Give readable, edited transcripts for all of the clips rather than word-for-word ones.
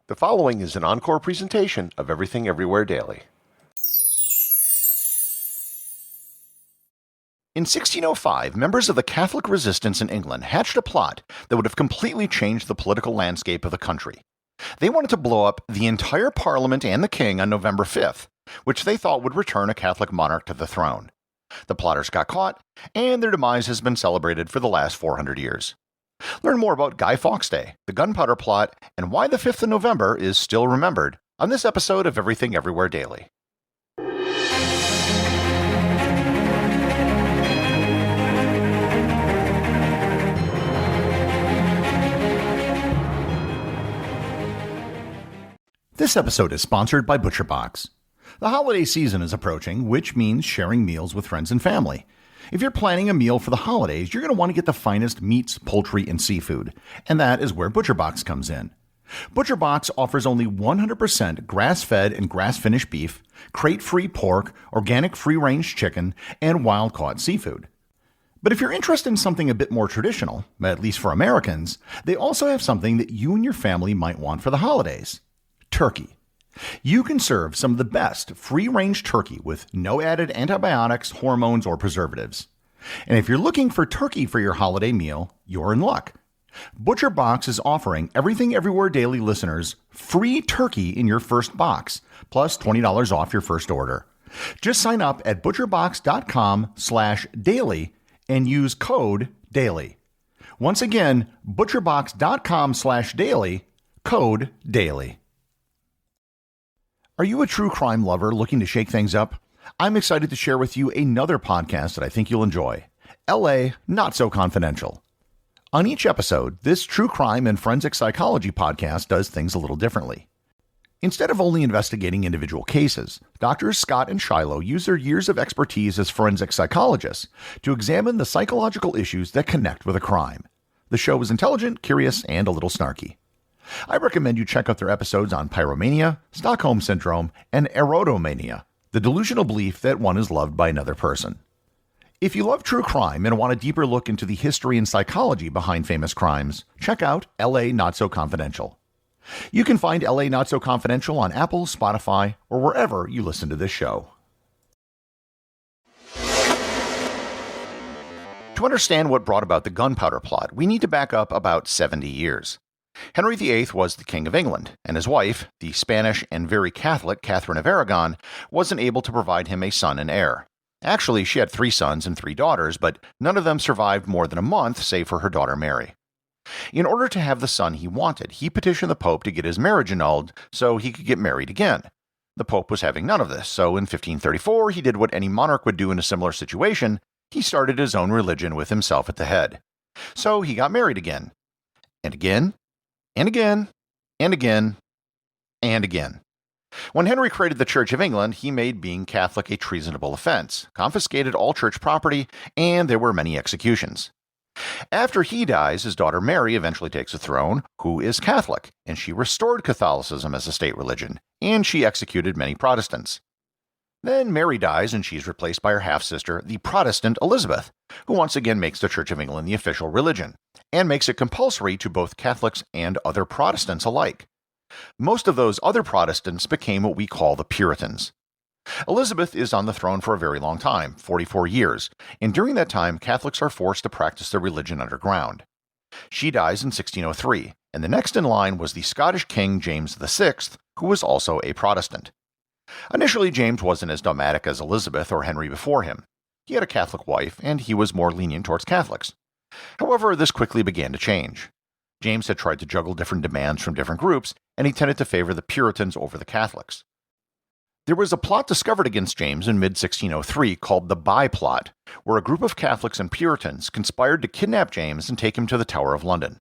The following is an encore presentation of Everything Everywhere Daily. In 1605, members of the Catholic resistance in England hatched a plot that would have completely changed the political landscape of the country. They wanted to blow up the entire Parliament and the King on November 5th, which they thought would return a Catholic monarch to the throne. The plotters got caught, and their demise has been celebrated for the last 400 years. Learn more about Guy Fawkes Day, the Gunpowder Plot, and why the 5th of November is still remembered on this episode of Everything Everywhere Daily. This episode is sponsored by ButcherBox. The holiday season is approaching, which means sharing meals with friends and family. If you're planning a meal for the holidays, you're going to want to get the finest meats, poultry, and seafood, and that is where ButcherBox comes in. ButcherBox offers only 100% grass-fed and grass-finished beef, crate-free pork, organic free-range chicken, and wild-caught seafood. But if you're interested in something a bit more traditional, at least for Americans, they also have something that you and your family might want for the holidays: turkey. You can serve some of the best free-range turkey with no added antibiotics, hormones, or preservatives. And if you're looking for turkey for your holiday meal, you're in luck. ButcherBox is offering Everything Everywhere Daily listeners free turkey in your first box, plus $20 off your first order. Just sign up at butcherbox.com/daily and use code DAILY. Once again, butcherbox.com/daily, code DAILY. Are you a true crime lover looking to shake things up? I'm excited to share with you another podcast that I think you'll enjoy, LA Not So Confidential. On each episode, this true crime and forensic psychology podcast does things a little differently. Instead of only investigating individual cases, Drs. Scott and Shiloh use their years of expertise as forensic psychologists to examine the psychological issues that connect with a crime. The show is intelligent, curious, and a little snarky. I recommend you check out their episodes on pyromania, Stockholm Syndrome, and erotomania, the delusional belief that one is loved by another person. If you love true crime and want a deeper look into the history and psychology behind famous crimes, check out LA Not So Confidential. You can find LA Not So Confidential on Apple, Spotify, or wherever you listen to this show. To understand what brought about the Gunpowder Plot, we need to back up about 70 years. Henry VIII was the King of England, and his wife, the Spanish and very Catholic Catherine of Aragon, wasn't able to provide him a son and heir. Actually, she had 3 sons and 3 daughters, but none of them survived more than a month, save for her daughter Mary. In order to have the son he wanted, he petitioned the Pope to get his marriage annulled so he could get married again. The Pope was having none of this, so in 1534 he did what any monarch would do in a similar situation: he started his own religion with himself at the head. So he got married again. And again. And again, and again, and again. When Henry created the Church of England, he made being Catholic a treasonable offense, confiscated all church property, and there were many executions. After he dies, his daughter Mary eventually takes the throne, who is Catholic, and she restored Catholicism as a state religion, and she executed many Protestants. Then Mary dies, and she's replaced by her half-sister, the Protestant Elizabeth, who once again makes the Church of England the official religion, and makes it compulsory to both Catholics and other Protestants alike. Most of those other Protestants became what we call the Puritans. Elizabeth is on the throne for a very long time, 44 years, and during that time Catholics are forced to practice their religion underground. She dies in 1603, and the next in line was the Scottish King James VI, who was also a Protestant. Initially, James wasn't as dogmatic as Elizabeth or Henry before him. He had a Catholic wife, and he was more lenient towards Catholics. However, this quickly began to change. James had tried to juggle different demands from different groups, and he tended to favor the Puritans over the Catholics. There was a plot discovered against James in mid-1603 called the Bye Plot, where a group of Catholics and Puritans conspired to kidnap James and take him to the Tower of London.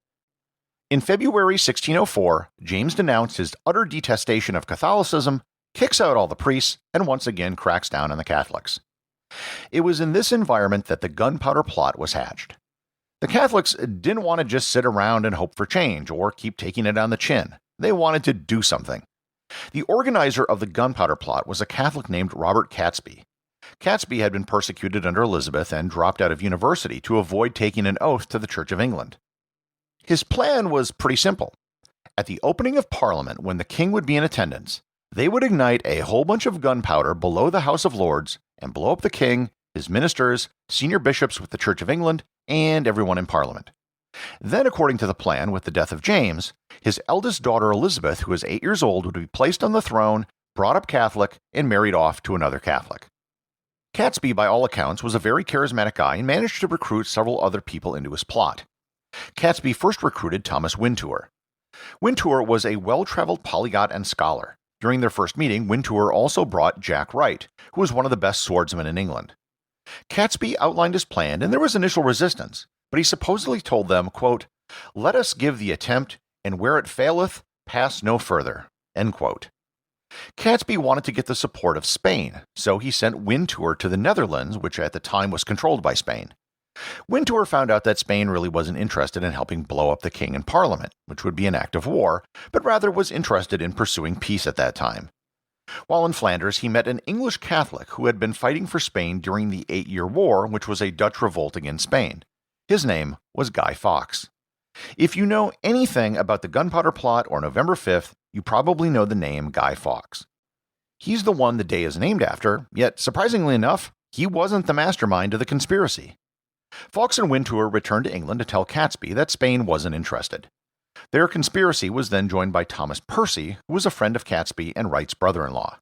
In February 1604, James denounced his utter detestation of Catholicism, kicks out all the priests, and once again cracks down on the Catholics. It was in this environment that the Gunpowder Plot was hatched. The Catholics didn't want to just sit around and hope for change or keep taking it on the chin. They wanted to do something. The organizer of the Gunpowder Plot was a Catholic named Robert Catesby. Catesby had been persecuted under Elizabeth and dropped out of university to avoid taking an oath to the Church of England. His plan was pretty simple. At the opening of Parliament, when the king would be in attendance, they would ignite a whole bunch of gunpowder below the House of Lords and blow up the king, his ministers, senior bishops with the Church of England, and everyone in Parliament. Then, according to the plan, with the death of James, his eldest daughter Elizabeth, who was 8 years old, would be placed on the throne, brought up Catholic, and married off to another Catholic. Catesby, by all accounts, was a very charismatic guy and managed to recruit several other people into his plot. Catesby first recruited Thomas Wintour. Wintour was a well-traveled polyglot and scholar. During their first meeting, Wintour also brought Jack Wright, who was one of the best swordsmen in England. Catesby outlined his plan, and there was initial resistance, but he supposedly told them, quote, "Let us give the attempt, and where it faileth, pass no further." End quote. Catesby wanted to get the support of Spain, so he sent Wintour to the Netherlands, which at the time was controlled by Spain. Wintour found out that Spain really wasn't interested in helping blow up the king and Parliament, which would be an act of war, but rather was interested in pursuing peace at that time. While in Flanders, he met an English Catholic who had been fighting for Spain during the 8-Year War, which was a Dutch revolt against Spain. His name was Guy Fawkes. If you know anything about the Gunpowder Plot or November 5th, you probably know the name Guy Fawkes. He's the one the day is named after, yet surprisingly enough, he wasn't the mastermind of the conspiracy. Fawkes and Wintour returned to England to tell Catesby that Spain wasn't interested. Their conspiracy was then joined by Thomas Percy, who was a friend of Catesby and Wright's brother-in-law.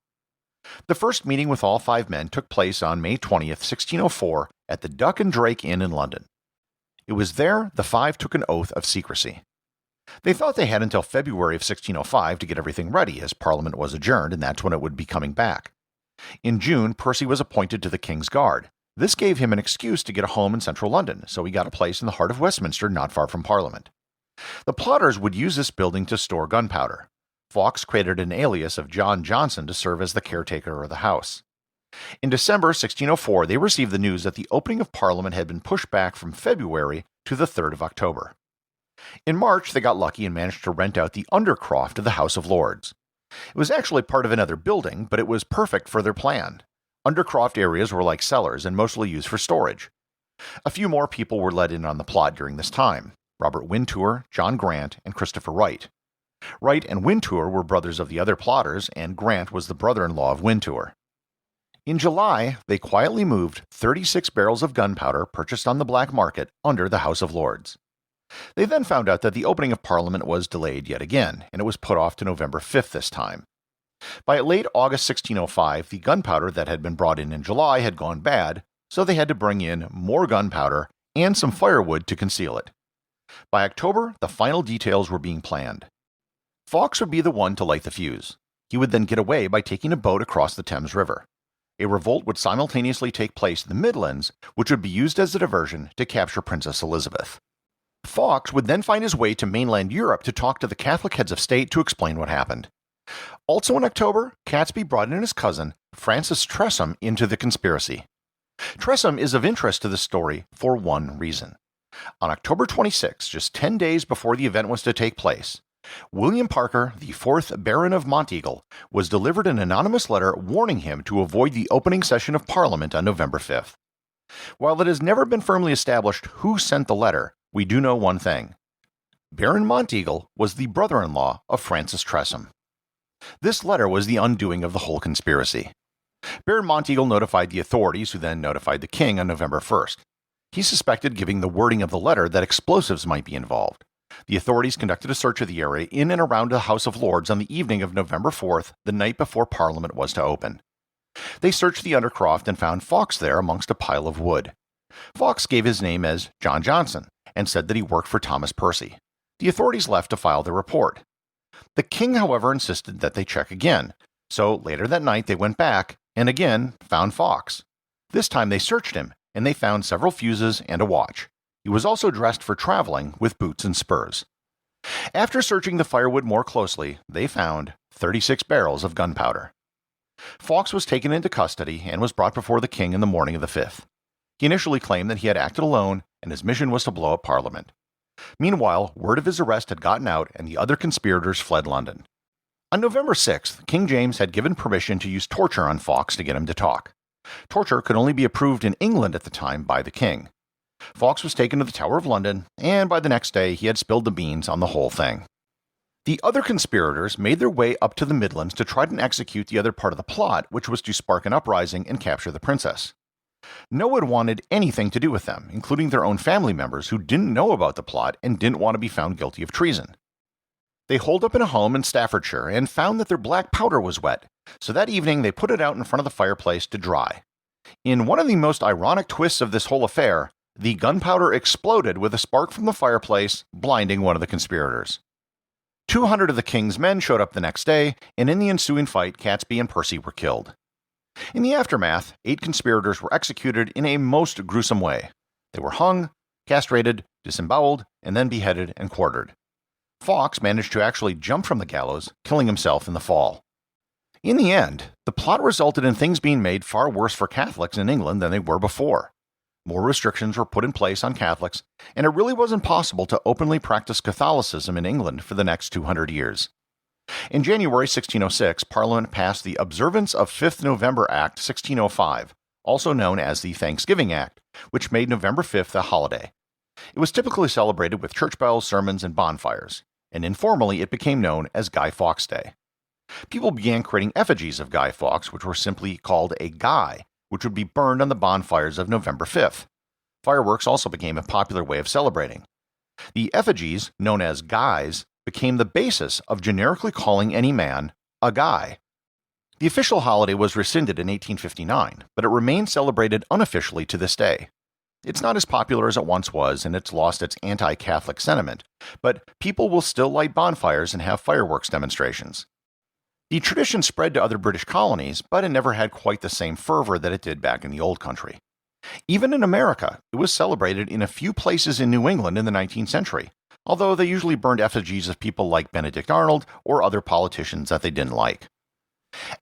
The first meeting with all 5 men took place on May 20th, 1604, at the Duck and Drake Inn in London. It was there the 5 took an oath of secrecy. They thought they had until February of 1605 to get everything ready, as Parliament was adjourned, and that's when it would be coming back. In June, Percy was appointed to the King's Guard. This gave him an excuse to get a home in central London, so he got a place in the heart of Westminster not far from Parliament. The plotters would use this building to store gunpowder. Fawkes created an alias of John Johnson to serve as the caretaker of the house. In December 1604, they received the news that the opening of Parliament had been pushed back from February to the 3rd of October. In March, they got lucky and managed to rent out the undercroft of the House of Lords. It was actually part of another building, but it was perfect for their plan. Undercroft areas were like cellars and mostly used for storage. A few more people were let in on the plot during this time: Robert Wintour, John Grant, and Christopher Wright. Wright and Wintour were brothers of the other plotters, and Grant was the brother-in-law of Wintour. In July, they quietly moved 36 barrels of gunpowder purchased on the black market under the House of Lords. They then found out that the opening of Parliament was delayed yet again, and it was put off to November 5th this time. By late August 1605, the gunpowder that had been brought in July had gone bad, so they had to bring in more gunpowder and some firewood to conceal it. By October, the final details were being planned. Fawkes would be the one to light the fuse. He would then get away by taking a boat across the Thames River. A revolt would simultaneously take place in the Midlands, which would be used as a diversion to capture Princess Elizabeth. Fawkes would then find his way to mainland Europe to talk to the Catholic heads of state to explain what happened. Also in October, Catesby brought in his cousin, Francis Tresham, into the conspiracy. Tresham is of interest to the story for one reason. On October 26, just 10 days before the event was to take place, William Parker, the 4th Baron of Monteagle, was delivered an anonymous letter warning him to avoid the opening session of Parliament on November 5th. While it has never been firmly established who sent the letter, we do know one thing. Baron Monteagle was the brother-in-law of Francis Tresham. This letter was the undoing of the whole conspiracy. Baron Monteagle notified the authorities, who then notified the king on November 1st. He suspected, given the wording of the letter, that explosives might be involved. The authorities conducted a search of the area in and around the House of Lords on the evening of November 4th, the night before Parliament was to open. They searched the undercroft and found Fawkes there amongst a pile of wood. Fawkes gave his name as John Johnson and said that he worked for Thomas Percy. The authorities left to file their report. The king, however, insisted that they check again, so later that night they went back and again found Fawkes. This time they searched him, and they found several fuses and a watch. He was also dressed for traveling with boots and spurs. After searching the firewood more closely, they found 36 barrels of gunpowder. Fawkes was taken into custody and was brought before the king in the morning of the 5th. He initially claimed that he had acted alone and his mission was to blow up Parliament. Meanwhile, word of his arrest had gotten out and the other conspirators fled London. On November 6th, King James had given permission to use torture on Fawkes to get him to talk. Torture could only be approved in England at the time by the king. Fawkes was taken to the Tower of London, and by the next day he had spilled the beans on the whole thing. The other conspirators made their way up to the Midlands to try and execute the other part of the plot, which was to spark an uprising and capture the princess. No one wanted anything to do with them, including their own family members who didn't know about the plot and didn't want to be found guilty of treason. They holed up in a home in Staffordshire and found that their black powder was wet, so that evening they put it out in front of the fireplace to dry. In one of the most ironic twists of this whole affair, the gunpowder exploded with a spark from the fireplace, blinding one of the conspirators. 200 of the king's men showed up the next day, and in the ensuing fight, Catesby and Percy were killed. In the aftermath, 8 conspirators were executed in a most gruesome way. They were hung, castrated, disemboweled, and then beheaded and quartered. Fawkes managed to actually jump from the gallows, killing himself in the fall. In the end, the plot resulted in things being made far worse for Catholics in England than they were before. More restrictions were put in place on Catholics, and it really wasn't possible to openly practice Catholicism in England for the next 200 years. In January 1606, Parliament passed the Observance of 5th November Act 1605, also known as the Thanksgiving Act, which made November 5th a holiday. It was typically celebrated with church bells, sermons, and bonfires, and informally it became known as Guy Fawkes Day. People began creating effigies of Guy Fawkes, which were simply called a guy, which would be burned on the bonfires of November 5th. Fireworks also became a popular way of celebrating. The effigies, known as guys, became the basis of generically calling any man a guy. The official holiday was rescinded in 1859, but it remains celebrated unofficially to this day. It's not as popular as it once was, and it's lost its anti-Catholic sentiment, but people will still light bonfires and have fireworks demonstrations. The tradition spread to other British colonies, but it never had quite the same fervor that it did back in the Old Country. Even in America, it was celebrated in a few places in New England in the 19th century, although they usually burned effigies of people like Benedict Arnold or other politicians that they didn't like.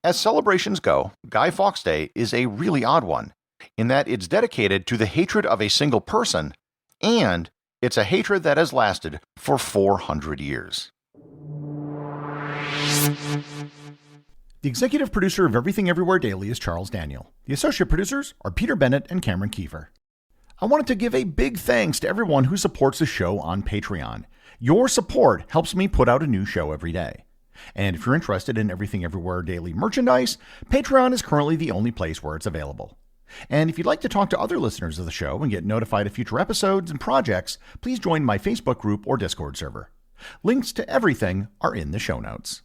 As celebrations go, Guy Fawkes Day is a really odd one, in that it's dedicated to the hatred of a single person, and it's a hatred that has lasted for 400 years. The executive producer of Everything Everywhere Daily is Charles Daniel. The associate producers are Peter Bennett and Cameron Kieffer. I wanted to give a big thanks to everyone who supports the show on Patreon. Your support helps me put out a new show every day. And if you're interested in Everything Everywhere Daily merchandise, Patreon is currently the only place where it's available. And if you'd like to talk to other listeners of the show and get notified of future episodes and projects, please join my Facebook group or Discord server. Links to everything are in the show notes.